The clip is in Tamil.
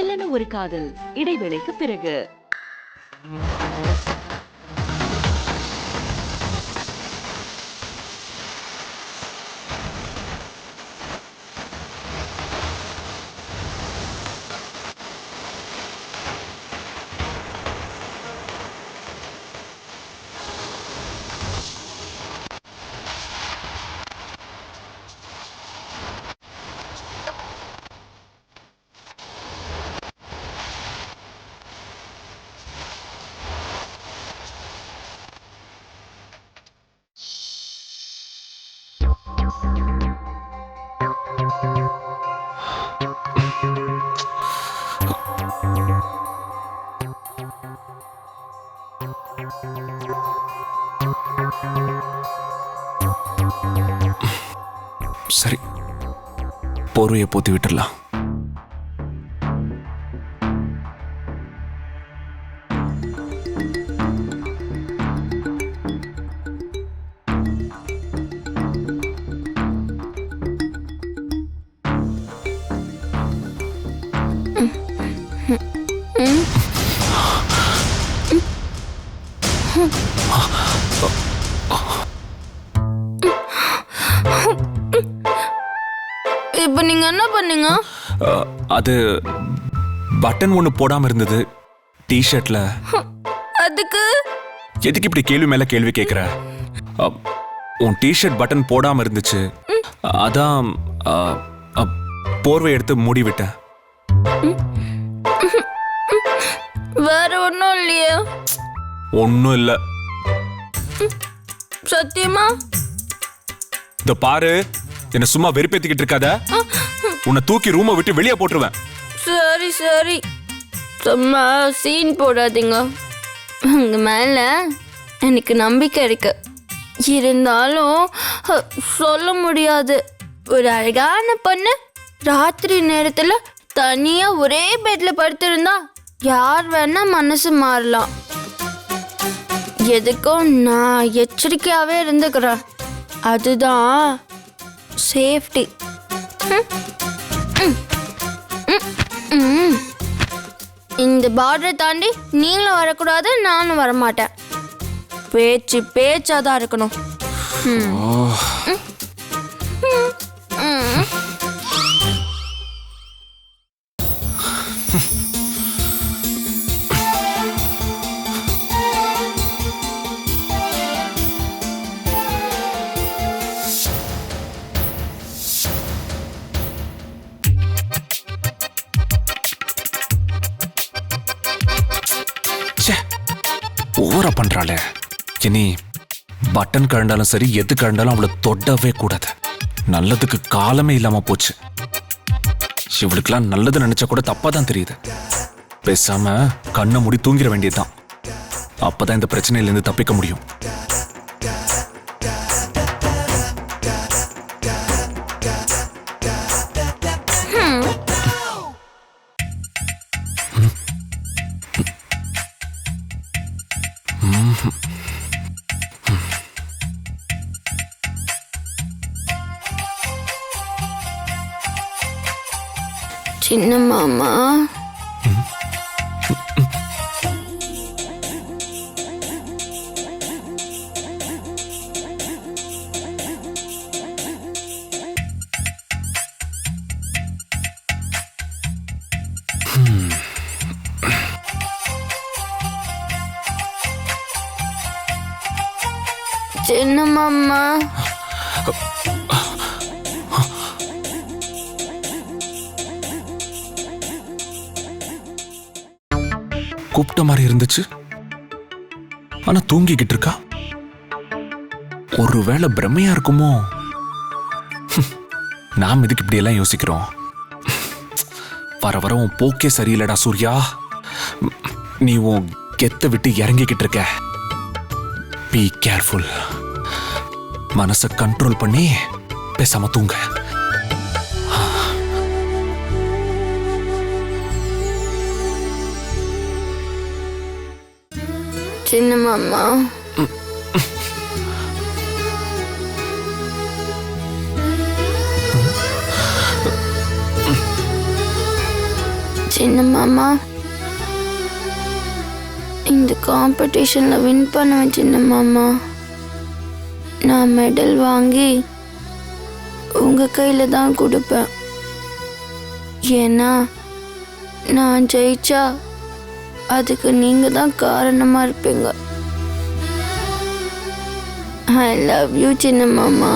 மெல்லன ஒரு காதல் இடைவேளைக்கு பிறகு. சரி, போர்வையை போத்தி விட்டுடலாம். இப்ப நீங்க என்ன பண்ணீங்க? அது பட்டன் ஒண்ணு போடாம இருந்தது டி-ஷர்ட்ல. அதுக்கு எதுக்கு இப்படி கேள்வி மேல கேள்வி கேக்குற? உன் டி-ஷர்ட் பட்டன் போடாம இருந்துச்சு, அதான் போர்வை எடுத்து மூடி விட்டேன். வேற ஒண்ணும் இல்லையா? ஒன்னும் இல்ல. சத்தியமா? இந்த பாரு, என்ன சும்மா வெறுப்பேத்திக்கிட்டு இருக்காத. உன்னை தூக்கி ரூமை விட்டு வெளியே போட்டுருவேன். சரி சரி, சும்மா சீன் போடாதீங்க. உங்க மேல எனக்கு நம்பிக்கை இருக்கு. இருந்தாலும் சொல்ல முடியாது. ஒரு அழகான பொண்ணு ராத்திரி நேரத்துல தனியா ஒரே பெட்ல படுத்திருந்தா யார் வேணா மனசு மாறலாம். எதுக்கும் நான் எச்சரிக்கையாவே இருந்துக்கிறேன். அதுதான் சேஃப்டி. இந்த பார்டரை தாண்டி நீங்களும் வரக்கூடாது, நானும் வரமாட்டேன். பேச்சு பேச்சாதான் இருக்கணும். ஓவரா பண்றாளே. இனி பட்டன் கழண்டாலும் சரி, எது கழண்டாலும் அவளை தொடவே கூடாது. நல்லதுக்கு காலமே இல்லாம போச்சு. இவளுக்கெல்லாம் நல்லது நினைச்சா கூட தப்பாதான் தெரியுது. பேசாம கண்ணை மூடி தூங்கிட வேண்டியதுதான். அப்பதான் இந்த பிரச்சனையில இருந்து தப்பிக்க முடியும். சின்ன மாமா, சின்ன மாமா, கூப்பிட்ட மாதிரி இருந்துச்சு, ஆனா தூங்கிக்கிட்டு இருக்கா. ஒருவேளை பிரமையா இருக்குமோ? நாம் இதுக்கு இப்படி எல்லாம் யோசிக்கிறோம். வர வர உன் போக்கே சரியில்லடா சூர்யா. நீ உன் கெத்த விட்டு இறங்கிக்கிட்டு இருக்க. Be careful. மனசை கண்ட்ரோல் பண்ணி பேசாம தூங்க. சின்ன மாமா, சின்ன மாமா, இந்த காம்படிஷன்ல வின் பண்ணுவேன் சின்ன மாமா. நான் மெடல் வாங்கி உங்க கையில தான் கொடுப்பேன். ஏன்னா நான் ஜெயிச்சா அதுக்கு நீங்க தான் காரணமா இருப்பீங்க. ஐ லவ் யூ சின்ன மாமா.